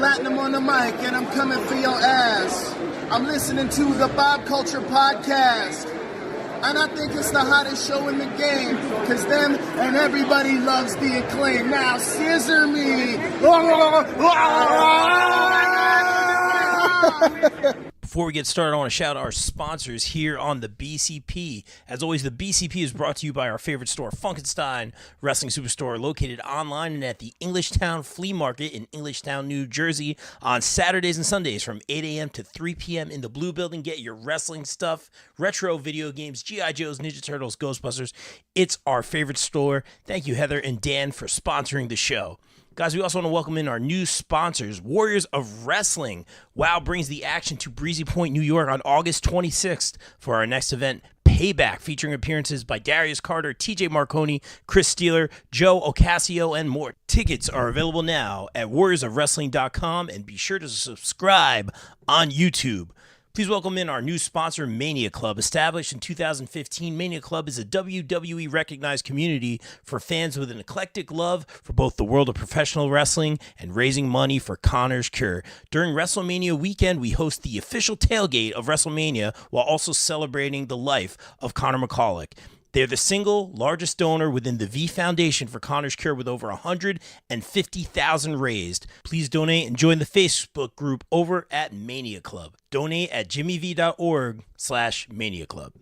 Platinum on the mic, and I'm coming for your ass. I'm listening to the Bob Culture Podcast, and I think it's the hottest show in the game, because them and everybody loves the acclaim. Now, scissor me. Before we get started, I want to shout out our sponsors here on the BCP. As always, the BCP is brought to you by our favorite store, Funkenstein Wrestling Superstore, located online and at the Englishtown Flea Market in Englishtown, New Jersey, on Saturdays and Sundays from 8 a.m. to 3 p.m. in the Blue Building. Get your wrestling stuff, retro video games, G.I. Joes, Ninja Turtles, Ghostbusters. It's our favorite store. Thank you, Heather and Dan, for sponsoring the show. Guys, we also want to welcome in our new sponsors, Warriors of Wrestling. WOW brings the action to Breezy Point, New York on August 26th for our next event, Payback, featuring appearances by Darius Carter, TJ Marconi, Chris Steeler, Joe Ocasio, and more. Tickets are available now at warriorsofwrestling.com, and be sure to subscribe on YouTube. Please welcome in our new sponsor, Mania Club. Established in 2015, Mania Club is a WWE-recognized community for fans with an eclectic love for both the world of professional wrestling and raising money for Connor's Cure. During WrestleMania weekend, we host the official tailgate of WrestleMania while also celebrating the life of Connor McCulloch. They're the single largest donor within the V Foundation for Connor's Cure, with over $150,000 raised. Please donate and join the Facebook group over at Mania Club. Donate at jimmyv.org/Mania Club.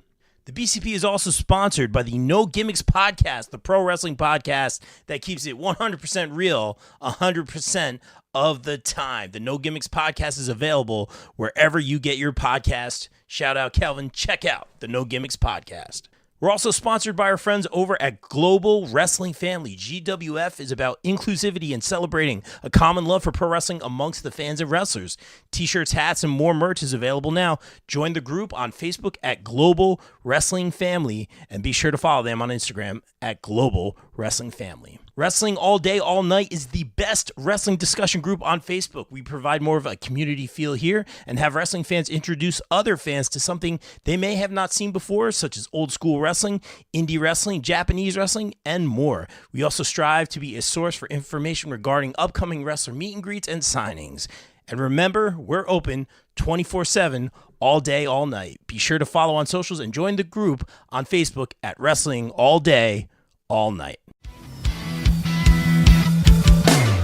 The BCP is also sponsored by the No Gimmicks Podcast, the pro wrestling podcast that keeps it 100% real 100% of the time. The No Gimmicks Podcast is available wherever you get your podcast. Shout out Kelvin. Check out the No Gimmicks Podcast. We're also sponsored by our friends over at Global Wrestling Family. GWF is about inclusivity and celebrating a common love for pro wrestling amongst the fans and wrestlers. T-shirts, hats, and more merch is available now. Join the group on Facebook at Global Wrestling Family, and be sure to follow them on Instagram at Global Wrestling Family. Wrestling All Day, All Night is the best wrestling discussion group on Facebook. We provide more of a community feel here and have wrestling fans introduce other fans to something they may have not seen before, such as old school wrestling, indie wrestling, Japanese wrestling, and more. We also strive to be a source for information regarding upcoming wrestler meet and greets and signings. And remember, we're open 24/7, all day, all night. Be sure to follow on socials and join the group on Facebook at Wrestling All Day, All Night.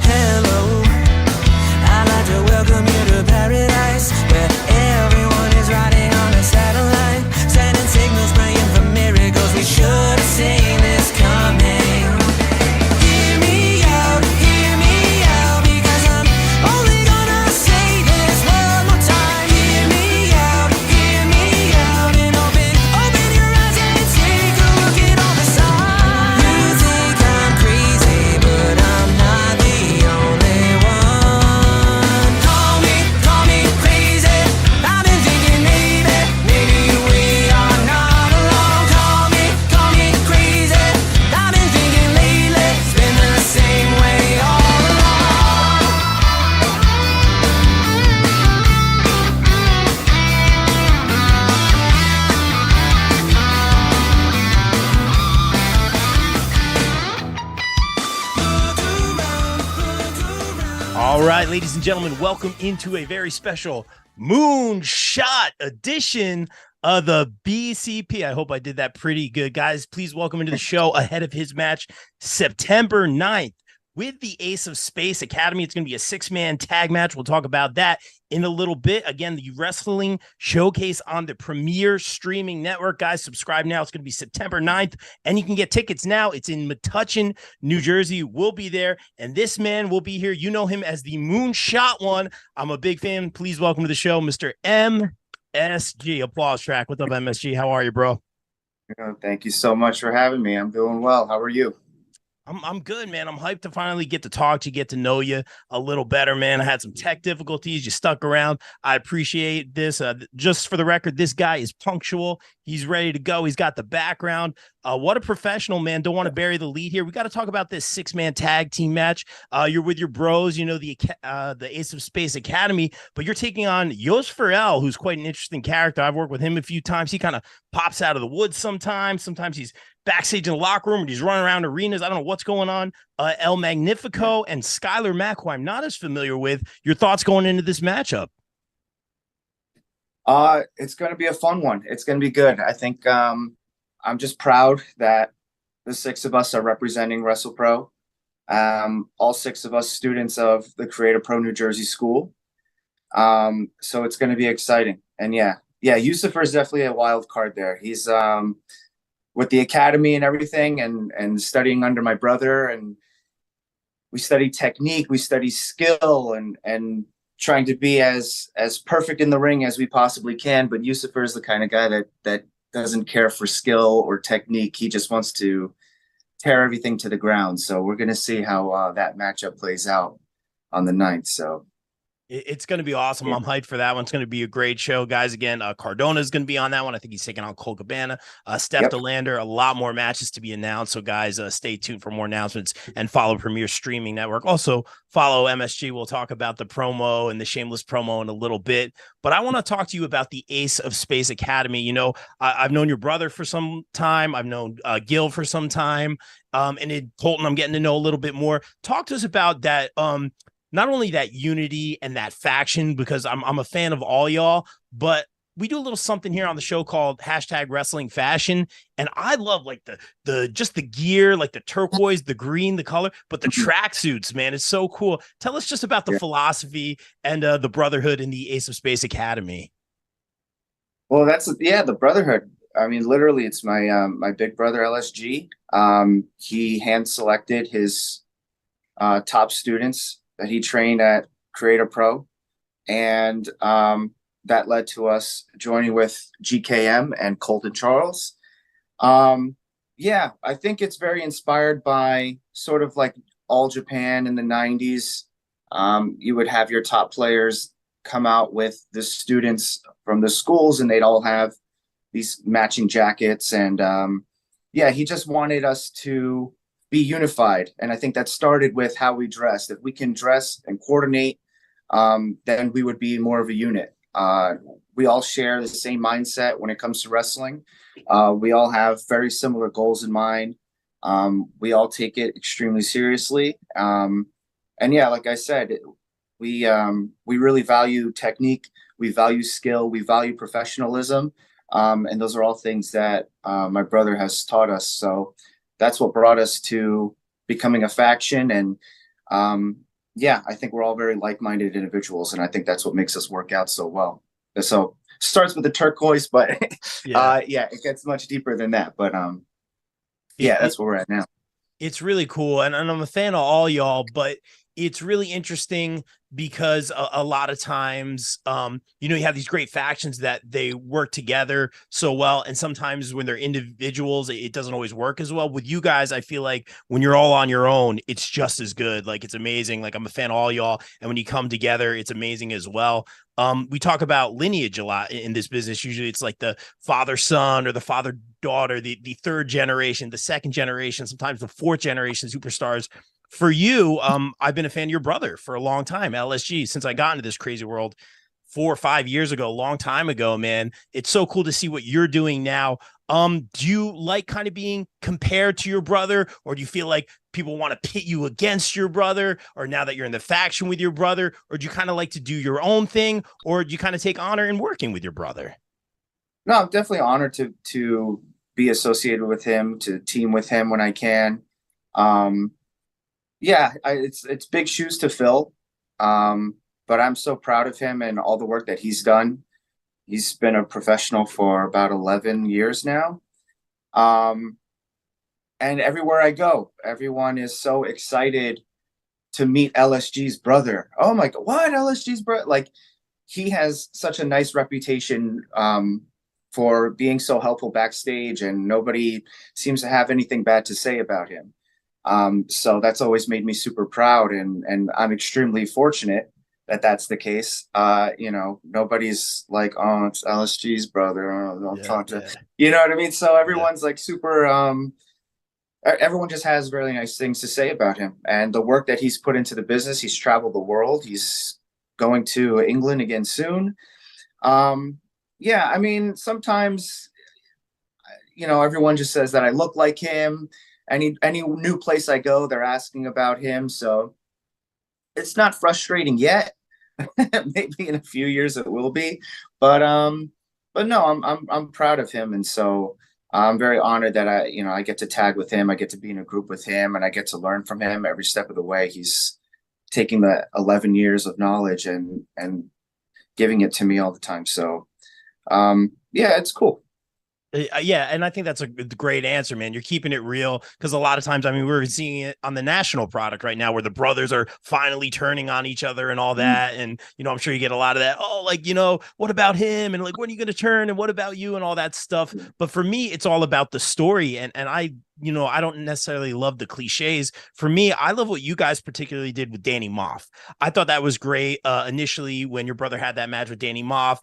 Hello, I'd like to welcome you to paradise, where everyone is riding on a satellite, sending signals praying for miracles. We should have seen this coming. Hear me out, because I'm only gonna say this one more time. Hear me out, and open your eyes and take a look at all the signs. You think I'm crazy, but I'm not the only one. Call me crazy. I've been thinking maybe we are not alone. Call me crazy. I've been thinking lately it's been the same way all along. All right, ladies and gentlemen, welcome into a very special Moonshot edition of the BCP. I hope I did that pretty good. Guys, please welcome into the show ahead of his match September 9th with the Ace of Space Academy. It's going to be a 6-man tag match. We'll talk about that in a little bit. Again, the wrestling showcase on the premier streaming network. Guys, subscribe now. It's going to be September 9th, and you can get tickets now. It's in Metuchen, New Jersey. We'll be there, and this man will be here. You know him as the Moonshot One. I'm a big fan. Please welcome to the show, Mr. MSG. Applause track. What's up, MSG? How are you, bro? Thank you so much for having me. I'm doing well. How are you? I'm good, man. I'm hyped to finally get to talk to you, get to know you a little better, man. I had some tech difficulties. You stuck around. I appreciate this. Just for the record, this guy is punctual. He's ready to go. He's got the background. What a professional, man. Don't want to bury the lead here. We got to talk about this 6-man tag team match. You're with your bros, you know, the Ace of Space Academy, but you're taking on Yos Farrell, who's quite an interesting character. I've worked with him a few times. He kind of pops out of the woods sometimes. Sometimes he's backstage in the locker room, and he's running around arenas. I don't know what's going on. El Magnifico and Skylar Mack, who I'm not as familiar with. Your thoughts going into this matchup? It's going to be a fun one. It's going to be good. I think I'm just proud that the 6 of us are representing WrestlePro. All 6 of us students of the Creator Pro New Jersey School. So it's going to be exciting. And yeah, Yusufer is definitely a wild card there. He's with the academy and everything, and studying under my brother, and we study technique, we study skill, and trying to be as perfect in the ring as we possibly can. But Yusufer is the kind of guy that doesn't care for skill or technique. He just wants to tear everything to the ground. So we're going to see how that matchup plays out on the 9th. So it's going to be awesome. I'm hyped for that one. It's going to be a great show, guys. Again, Cardona is going to be on that one. I think he's taking on Cole Cabana. Steph DeLander, a lot more matches to be announced. So, guys, stay tuned for more announcements and follow Premier Streaming Network. Also, follow MSG. We'll talk about the promo and the shameless promo in a little bit. But I want to talk to you about the Ace of Space Academy. You know, I've known your brother for some time. I've known Gil for some time. And Colton, I'm getting to know a little bit more. Talk to us about that. Not only that unity and that faction, because I'm a fan of all y'all, but we do a little something here on the show called #WrestlingFashion. And I love like the just the gear, like the turquoise, the green, the color, but the tracksuits, man, it's so cool. Tell us just about the philosophy and the brotherhood in the Ace of Space Academy. Well, that's the brotherhood. I mean, literally, it's my big brother LSG. He hand selected his top students that he trained at Creator Pro, and that led to us joining with GKM and Colton Charles. I think it's very inspired by sort of like All Japan in the 90s. You would have your top players come out with the students from the schools, and they'd all have these matching jackets. And he just wanted us to be unified. And I think that started with how we dressed. If we can dress and coordinate, then we would be more of a unit. We all share the same mindset when it comes to wrestling. We all have very similar goals in mind. We all take it extremely seriously. Like I said, we really value technique. We value skill. We value professionalism. And those are all things that my brother has taught us. So that's what brought us to becoming a faction. And I think we're all very like-minded individuals. And I think that's what makes us work out so well. So starts with the turquoise, but it gets much deeper than that. But that's where we're at now. It's really cool. And I'm a fan of all y'all, but it's really interesting because a lot of times, you have these great factions that they work together so well. And sometimes when they're individuals, it doesn't always work as well. With you guys, I feel like when you're all on your own, it's just as good. Like, it's amazing. Like, I'm a fan of all y'all. And when you come together, it's amazing as well. We talk about lineage a lot in this business. Usually it's like the father-son or the father-daughter, the third generation, the second generation, sometimes the fourth generation superstars. For you, I've been a fan of your brother for a long time, LSG, since I got into this crazy world 4 or 5 years ago, a long time ago, man. It's so cool to see what you're doing now. Do you like kind of being compared to your brother, or do you feel like people want to pit you against your brother, or now that you're in the faction with your brother, or do you kind of like to do your own thing, or do you kind of take honor in working with your brother? No, I'm definitely honored to be associated with him, to team with him when I can. It's big shoes to fill. But I'm so proud of him and all the work that he's done. He's been a professional for about 11 years now. And everywhere I go, everyone is so excited to meet LSG's brother. Oh my God, what? LSG's brother? Like, he has such a nice reputation for being so helpful backstage, and nobody seems to have anything bad to say about him. So that's always made me super proud, and I'm extremely fortunate that that's the case. Nobody's like, oh, it's LSG's brother. You know what I mean? So everyone's like super, everyone just has really nice things to say about him and the work that he's put into the business. He's traveled the world. He's going to England again soon. I mean, sometimes, everyone just says that I look like him. Any new place I go, they're asking about him. So it's not frustrating yet. Maybe in a few years it will be, but no, I'm proud of him, and so I'm very honored that I get to tag with him. I get to be in a group with him, and I get to learn from him every step of the way. He's taking the 11 years of knowledge and giving it to me all the time. So yeah, it's cool. Yeah, and I think that's a great answer, man. You're keeping it real, because a lot of times, I mean, we're seeing it on the national product right now where the brothers are finally turning on each other and all that. And, I'm sure you get a lot of that. Oh, like, what about him? And like, when are you going to turn? And what about you? And all that stuff. But for me, it's all about the story. And I don't necessarily love the cliches. For me, I love what you guys particularly did with Danny Moff. I thought that was great. Initially, when your brother had that match with Danny Moff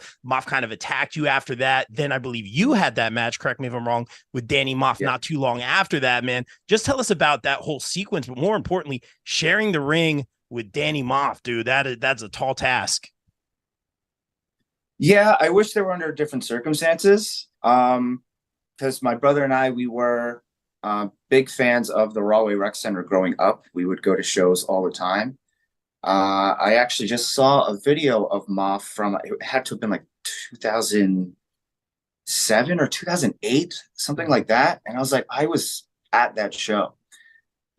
kind of attacked you after that. Then I believe you had that match, correct me if I'm wrong, with Danny Moff not too long after that, man. Just tell us about that whole sequence, but more importantly, sharing the ring with Danny Moff, dude. That's a tall task. Yeah, I wish they were under different circumstances. Because my brother and I, we were big fans of the Rahway Rec Center growing up. We would go to shows all the time. I actually just saw a video of Moff from, it had to have been like 2007 or 2008, something like that. And I was like, I was at that show.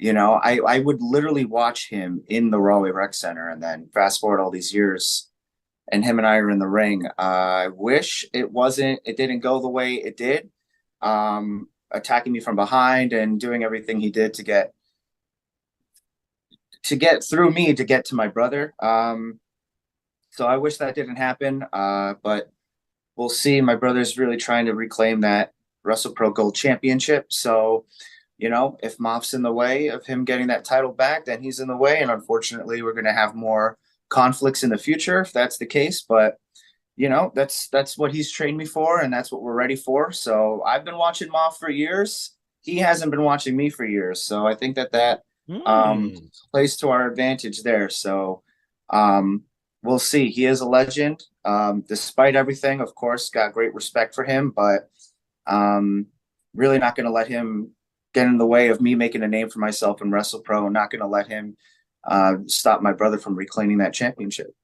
I would literally watch him in the Rahway Rec Center, and then fast forward all these years, and him and I are in the ring. I wish it didn't go the way it did. Attacking me from behind and doing everything he did to get through me to get to my brother. So I wish that didn't happen. But we'll see. My brother's really trying to reclaim that WrestlePro Gold Championship. So, if Moff's in the way of him getting that title back, then he's in the way. And unfortunately, we're going to have more conflicts in the future if that's the case. But that's what he's trained me for, and that's what we're ready for. So I've been watching Moff for years. He hasn't been watching me for years. So I think that plays to our advantage there. So we'll see. He is a legend. Despite everything, of course, got great respect for him, but really not going to let him get in the way of me making a name for myself in WrestlePro. Not going to let him stop my brother from reclaiming that championship.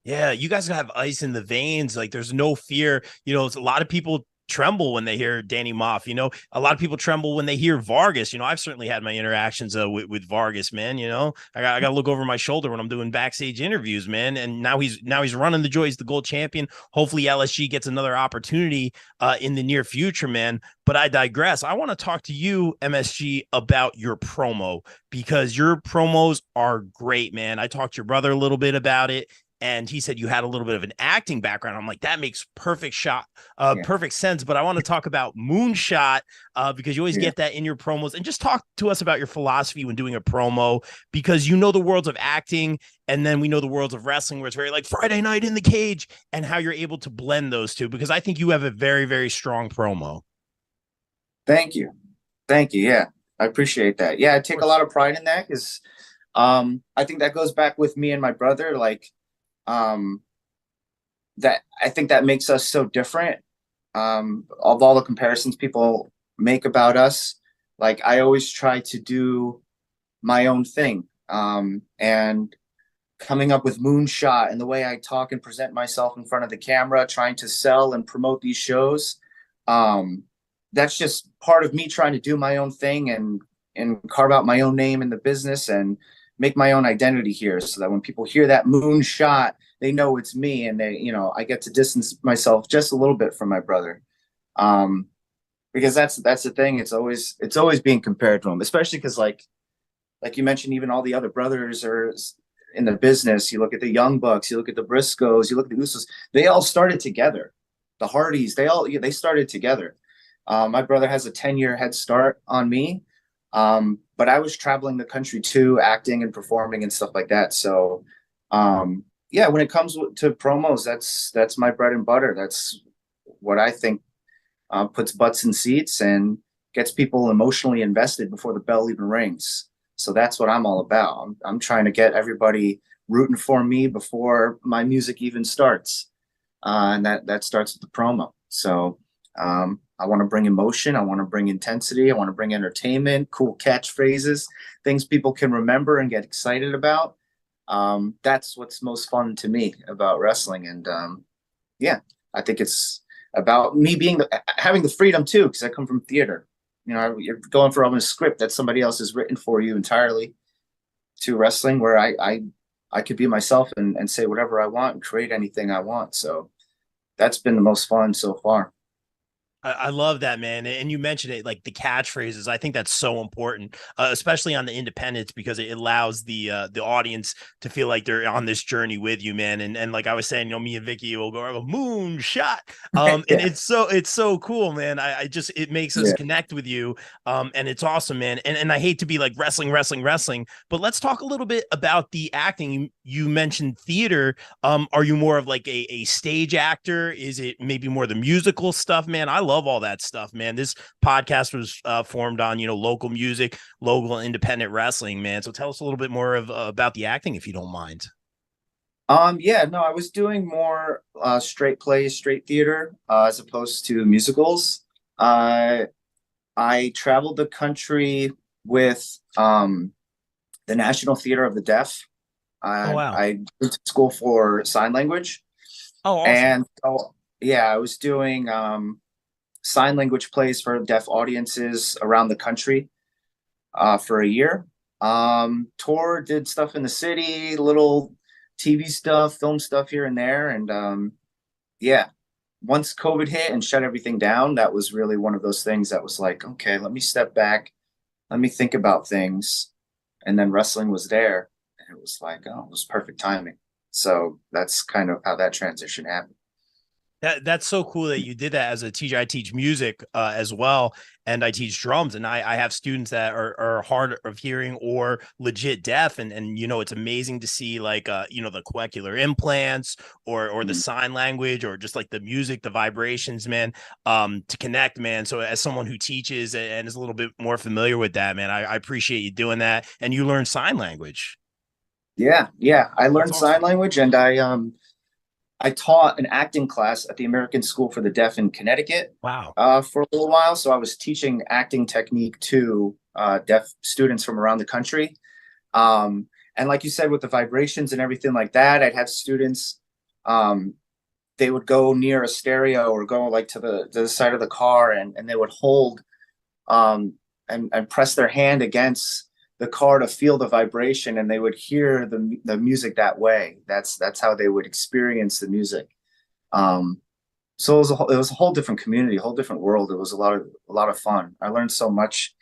Yeah, you guys have ice in the veins. Like, there's no fear. It's a lot of people tremble when they hear Danny Moff. A lot of people tremble when they hear Vargas. I've certainly had my interactions with Vargas, man. I got to look over my shoulder when I'm doing backstage interviews, man. And now he's running the joy. He's the gold champion. Hopefully LSG gets another opportunity in the near future, man. But I digress. I want to talk to you, MSG, about your promo, because your promos are great, man. I talked to your brother a little bit about it, and he said you had a little bit of an acting background. I'm like, that makes perfect sense. But I want to talk about Moonshot because you always get that in your promos. And just talk to us about your philosophy when doing a promo, because the worlds of acting, and then we know the worlds of wrestling, where it's very like Friday Night in the Cage, and how you're able to blend those two, because I think you have a very, very strong promo. Thank you. Yeah, I appreciate that. Yeah, I take a lot of pride in that, because I think that goes back with me and my brother. Like, that I think that makes us so different. Of all the comparisons people make about us, like, I always try to do my own thing. And coming up with Moonshot and the way I talk and present myself in front of the camera, trying to sell and promote these shows, that's just part of me trying to do my own thing and carve out my own name in the business and make my own identity here, so that when people hear that Moonshot, they know it's me, and I get to distance myself just a little bit from my brother. Because that's the thing. It's always being compared to him, especially because like you mentioned, even all the other brothers are in the business. You look at the Young Bucks, you look at the Briscoes, you look at the Usos, they all started together. The Hardys, they started together. My brother has a 10-year head start on me. But I was traveling the country too, acting and performing and stuff like that. So, yeah, when it comes to promos, that's my bread and butter. That's what I think puts butts in seats and gets people emotionally invested before the bell even rings. So that's what I'm all about. I'm trying to get everybody rooting for me before my music even starts. And that starts with the promo. So, I'm I want to bring emotion. I want to bring intensity. I want to bring entertainment, cool catchphrases, things people can remember and get excited about. That's what's most fun to me about wrestling. And yeah, I think it's about me having the freedom too, because I come from theater. You know, you're going from a script that somebody else has written for you entirely to wrestling where I could be myself and say whatever I want and create anything I want. So that's been the most fun so far. I love that, man. And you mentioned it, like the catchphrases. I think that's so important, especially on the independents, because it allows the audience to feel like they're on this journey with you, man. And like I was saying, you know, me and Vicky will go moon shot. And Yeah. it's so cool, man. I just, it makes us Yeah. connect with you. And it's awesome, man. And I hate to be like wrestling, but let's talk a little bit about the acting. You mentioned theater. Are you more of like a stage actor? Is it maybe more the musical stuff, man? I love all that stuff, man. This podcast was formed on, you know, local music, local independent wrestling, man. So tell us a little bit more of about the acting, if you don't mind. Yeah, no, I was doing more straight plays, straight theater, as opposed to musicals. I traveled the country with the National Theater of the Deaf. Oh, wow. I went to school for sign language. Oh, awesome. And yeah, I was doing sign language plays for deaf audiences around the country for a year. Did stuff in the city, little TV stuff, film stuff here and there. And yeah, once COVID hit and shut everything down, that was really one of those things that was like, okay, let me step back, let me think about things. And then wrestling was there. And it was like, oh, it was perfect timing. So that's kind of how that transition happened. That's so cool that you did that as a teacher. I teach music as well, and I teach drums, and I have students that are hard of hearing or legit deaf, and you know, it's amazing to see like you know, the cochlear implants or the sign language or just like the music, the vibrations, man, to connect, man. So as someone who teaches and is a little bit more familiar with that, man, I appreciate you doing that, and you learn sign language. Yeah, I That's learned sign awesome. language, and I taught an acting class at the American School for the Deaf in Connecticut Wow. for a little while. So I was teaching acting technique to deaf students from around the country. And like you said, with the vibrations and everything like that, I'd have students, they would go near a stereo or go like to the side of the car, and they would hold and press their hand against the car to feel the vibration, and they would hear the music that way. That's how they would experience the music. So it was a whole different community, a whole different world. It was a lot of fun. I learned so much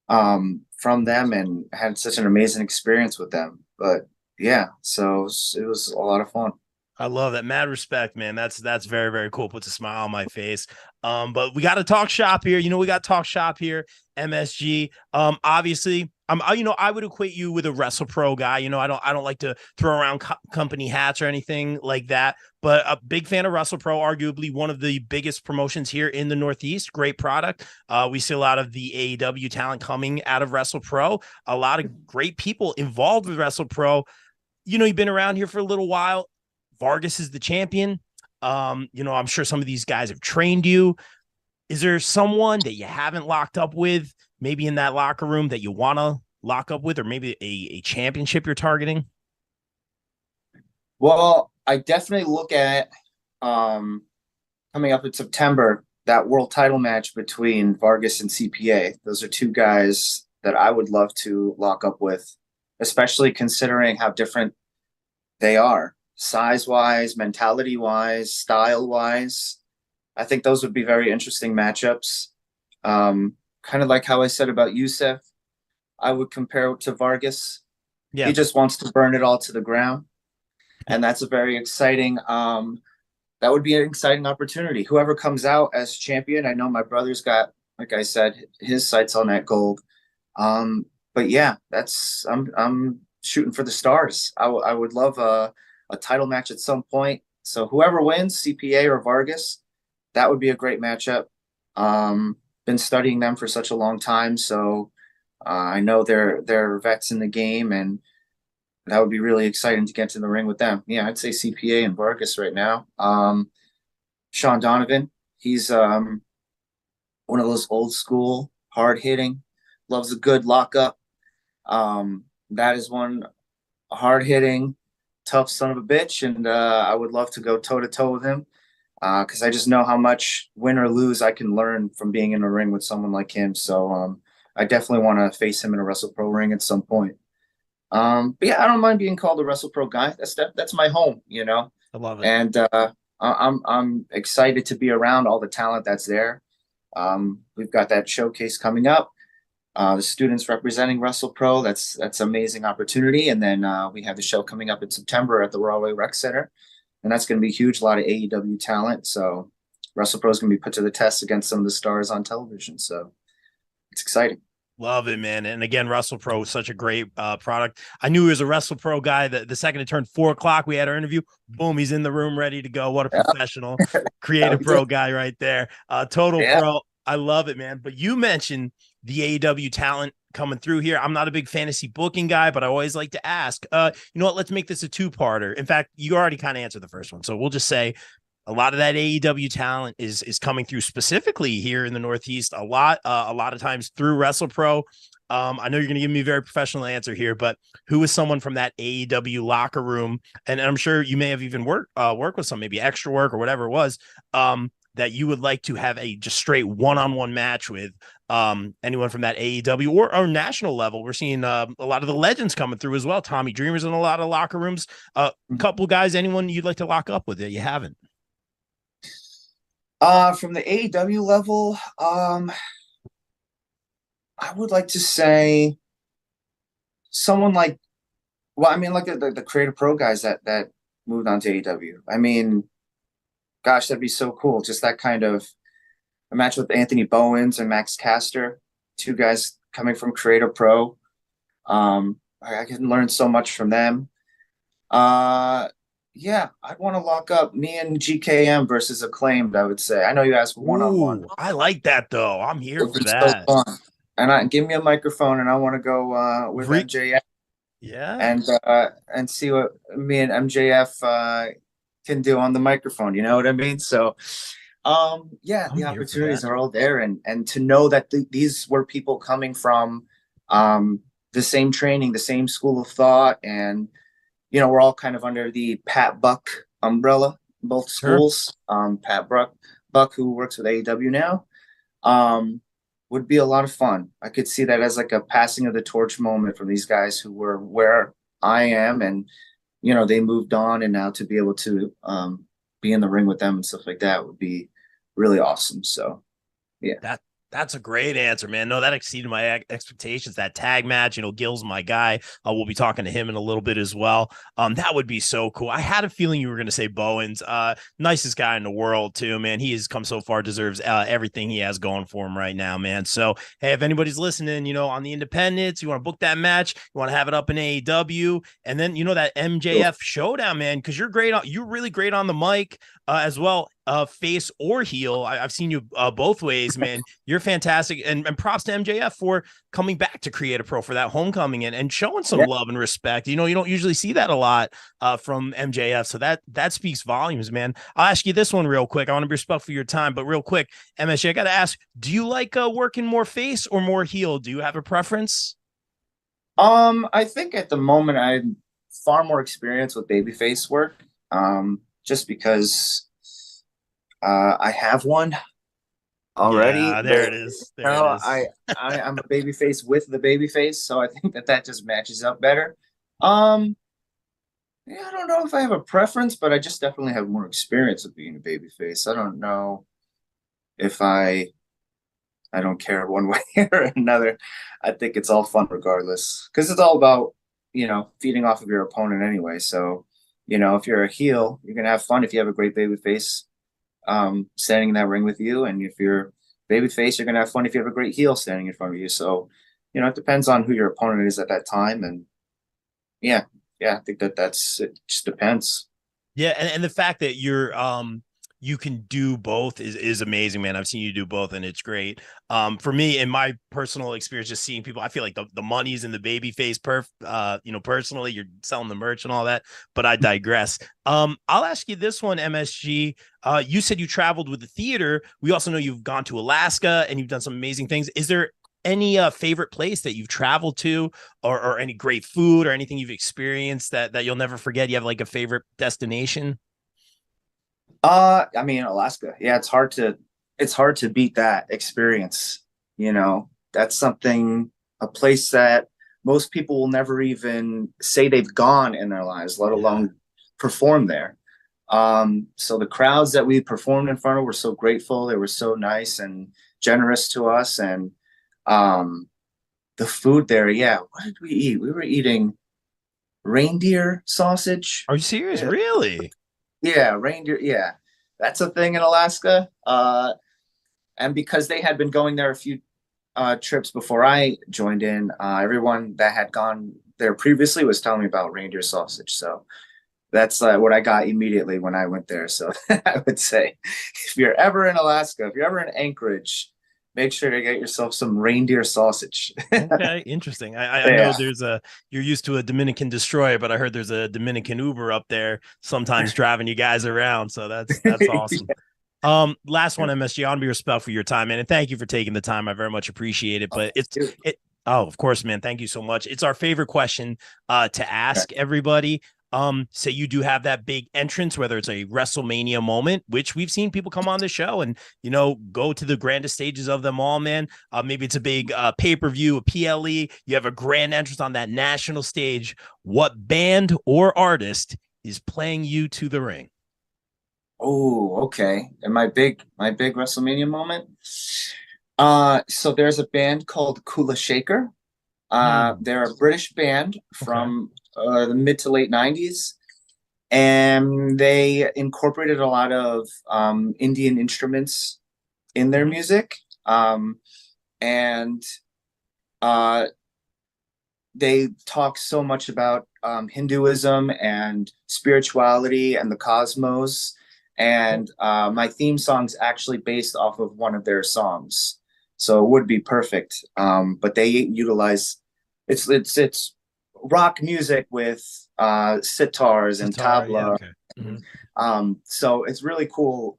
from them and had such an amazing experience with them. But yeah, so it was a lot of fun. I love that. Mad respect, man. That's very, very cool. Puts a smile on my face. But we got to talk shop here. You know, we got to talk shop here. MSG. Obviously, you know, I would equate you with a WrestlePro guy. You know, I don't like to throw around company hats or anything like that. But a big fan of WrestlePro, arguably one of the biggest promotions here in the Northeast. Great product. We see a lot of the AEW talent coming out of WrestlePro. A lot of great people involved with WrestlePro. You know, you've been around here for a little while. Vargas is the champion. You know, I'm sure some of these guys have trained you. Is there someone that you haven't locked up with, maybe in that locker room that you want to lock up with, or maybe a championship you're targeting? Well, I definitely look at coming up in September, that world title match between Vargas and CPA. Those are two guys that I would love to lock up with, especially considering how different they are. Size-wise, mentality-wise, style-wise. I think those would be very interesting matchups. Kind of like how I said about Youssef, I would compare it to Vargas. Yeah. He just wants to burn it all to the ground. And that's a very exciting, that would be an exciting opportunity. Whoever comes out as champion, I know my brother's got, like I said, his sights on that gold. But yeah, I'm shooting for the stars. I would love a title match at some point. So whoever wins, CPA or Vargas, that would be a great matchup. Been studying them for such a long time, so I know they're vets in the game, and that would be really exciting to get to the ring with them. Yeah, I'd say CPA and Vargas right now. Sean Donovan, he's one of those old school, hard hitting, loves a good lockup. That is one hard hitting, tough son of a bitch, and I would love to go toe to toe with him because I just know how much win or lose I can learn from being in a ring with someone like him. So I definitely want to face him in a WrestlePro ring at some point. But yeah, I don't mind being called a WrestlePro guy. That's my home, you know. I love it. And I'm excited to be around all the talent that's there. We've got that showcase coming up. The students representing WrestlePro. That's an amazing opportunity. And then we have the show coming up in September at the Broadway Rec Center, and that's going to be huge. A lot of AEW talent. So WrestlePro is going to be put to the test against some of the stars on television. So it's exciting. Love it, man. And again, WrestlePro is such a great product. I knew he was a WrestlePro guy. The second it turned 4:00, we had our interview. Boom, he's in the room ready to go. What a professional, creative pro guy right there. Total pro. I love it, man. But you mentioned the AEW talent coming through here. I'm not a big fantasy booking guy, but I always like to ask, you know what? Let's make this a two-parter. In fact, you already kind of answered the first one. So we'll just say, a lot of that AEW talent is coming through specifically here in the Northeast. A lot of times through WrestlePro. I know you're going to give me a very professional answer here, but who is someone from that AEW locker room? And I'm sure you may have even worked with some, maybe extra work or whatever it was, that you would like to have a just straight one-on-one match with anyone from that AEW or national level. We're seeing a lot of the legends coming through as well. Tommy Dreamer's in a lot of locker rooms. A couple guys, anyone you'd like to lock up with that you haven't? From the AEW level, I would like to say someone like, well, I mean, like the Creative Pro guys that moved on to AEW. I mean, gosh, that'd be so cool. Just that kind of a match with Anthony Bowens and Max Caster, two guys coming from Creative Pro. I can learn so much from them. Yeah, I'd want to lock up me and GKM versus Acclaimed, I would say. I know you asked for one-on-one. I like that, though. I'm here for that. So fun. And give me a microphone, and I want to go with MJF. Yeah. And see what me and MJF can do on the microphone. You know what I mean? So, yeah, the opportunities are all there. And to know that these were people coming from the same training, the same school of thought, and you know, we're all kind of under the Pat Buck umbrella, both schools. Sure. Pat Buck, who works with AEW now, would be a lot of fun. I could see that as like a passing of the torch moment from these guys who were where I am, and you know, they moved on, and now to be able to be in the ring with them and stuff like that would be really awesome. So, yeah. That's a great answer, man. No, that exceeded my expectations. That tag match, you know, Gil's my guy. We'll be talking to him in a little bit as well. That would be so cool. I had a feeling you were going to say Bowens. Nicest guy in the world too, man. He has come so far, deserves everything he has going for him right now, man. So, hey, if anybody's listening, you know, on the independents, you want to book that match, you want to have it up in AEW, and then, you know, that MJF showdown, man, because you're great. You're really great on the mic as well. Face or heel. I've seen you both ways, man. You're fantastic. And props to MJF for coming back to Creative Pro for that homecoming and showing some love and respect. You know, you don't usually see that a lot from MJF. So that speaks volumes, man. I'll ask you this one real quick. I want to be respectful of your time, but real quick, MSG, I got to ask, do you like working more face or more heel? Do you have a preference? I think at the moment I have far more experience with babyface work. Just because I have one already. Yeah, there it is. There it is. I'm a babyface with the babyface, so I think that just matches up better. Yeah, I don't know if I have a preference, but I just definitely have more experience of being a babyface. I don't know if I don't care one way or another. I think it's all fun regardless, because it's all about, you know, feeding off of your opponent anyway. So, you know, if you're a heel, you're gonna have fun if you have a great babyface standing in that ring with you, and if you're babyface, you're gonna have fun if you have a great heel standing in front of you. So, you know, it depends on who your opponent is at that time, and I think that's it. Just depends. Yeah, and the fact that you're you can do both is amazing, man. I've seen you do both, and it's great. For me, in my personal experience, just seeing people, I feel like the money's in the baby face. Personally, you're selling the merch and all that, but I digress. I'll ask you this one, MSG. You said you traveled with the theater. We also know you've gone to Alaska and you've done some amazing things. Is there any favorite place that you've traveled to, or any great food or anything you've experienced that you'll never forget? You have like a favorite destination? I mean, Alaska. Yeah, it's hard to beat that experience. That's a place that most people will never even say they've gone in their lives, let alone perform there. So the crowds that we performed in front of were so grateful. They were so nice and generous to us. And the food there, yeah. What did we eat? We were eating reindeer sausage. Are you serious? Yeah. Really? Yeah, reindeer. Yeah, that's a thing in Alaska. And because they had been going there a few trips before I joined in, everyone that had gone there previously was telling me about reindeer sausage. So that's what I got immediately when I went there. So I would say, if you're ever in Alaska, if you're ever in Anchorage, make sure to get yourself some reindeer sausage. Okay, interesting. I know you're used to a Dominican destroyer, but I heard there's a Dominican Uber up there sometimes driving you guys around. So that's awesome. Last one, MSG. I want to be respectful for your time, man, and thank you for taking the time. I very much appreciate it. But oh, of course, man. Thank you so much. It's our favorite question to ask everybody. Say you do have that big entrance, whether it's a WrestleMania moment, which we've seen people come on the show and, go to the grandest stages of them all, man. Maybe it's a big pay-per-view, a PLE. You have a grand entrance on that national stage. What band or artist is playing you to the ring? Oh, okay. And my big WrestleMania moment. So there's a band called Kula Shaker. They're a British band from the mid to late 90s, and they incorporated a lot of Indian instruments in their music. And they talk so much about Hinduism and spirituality and the cosmos. And my theme song's actually based off of one of their songs, so it would be perfect. But they utilize it's rock music with sitars and tabla. Yeah, okay. Mm-hmm. So it's really cool.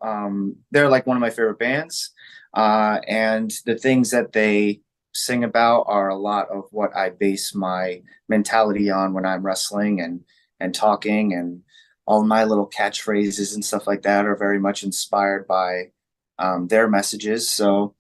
They're like one of my favorite bands, and the things that they sing about are a lot of what I base my mentality on when I'm wrestling and talking, and all my little catchphrases and stuff like that are very much inspired by their messages. So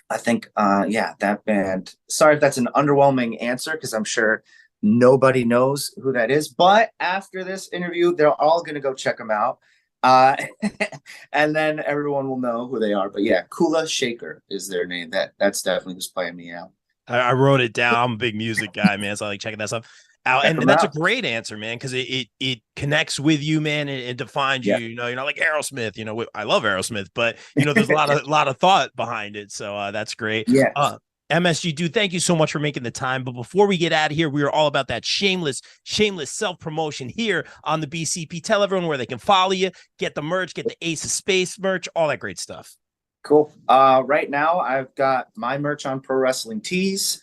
I think, that band. Sorry if that's an underwhelming answer, because I'm sure nobody knows who that is. But after this interview, they're all going to go check them out. And then everyone will know who they are. But yeah, Kula Shaker is their name. That's definitely who's playing me out. I wrote it down. I'm a big music guy, man, so I like checking that stuff out. And that's a great answer, man, because it connects with you, man, and it defines you. You're not like Aerosmith. I love Aerosmith, but there's a lot of thought behind it. So that's great. Yeah. MSG, dude, thank you so much for making the time. But before we get out of here, we are all about that shameless self-promotion here on the BCP. Tell everyone where they can follow you, get the merch, get the Ace of Space merch, all that great stuff. Cool. Right now, I've got my merch on Pro Wrestling Tees.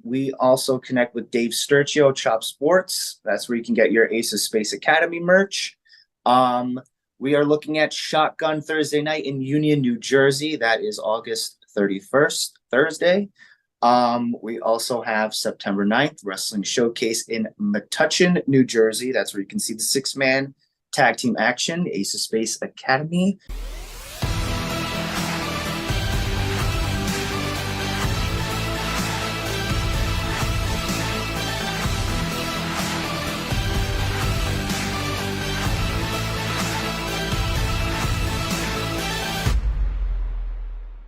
We also connect with Dave Sturcio, Chop Sports. That's where you can get your Ace of Space Academy merch. We are looking at Shotgun Thursday night in Union, New Jersey. That is August 31st, Thursday. We also have September 9th, Wrestling Showcase in Metuchen, New Jersey. That's where you can see the 6-man tag team action, Ace of Space Academy.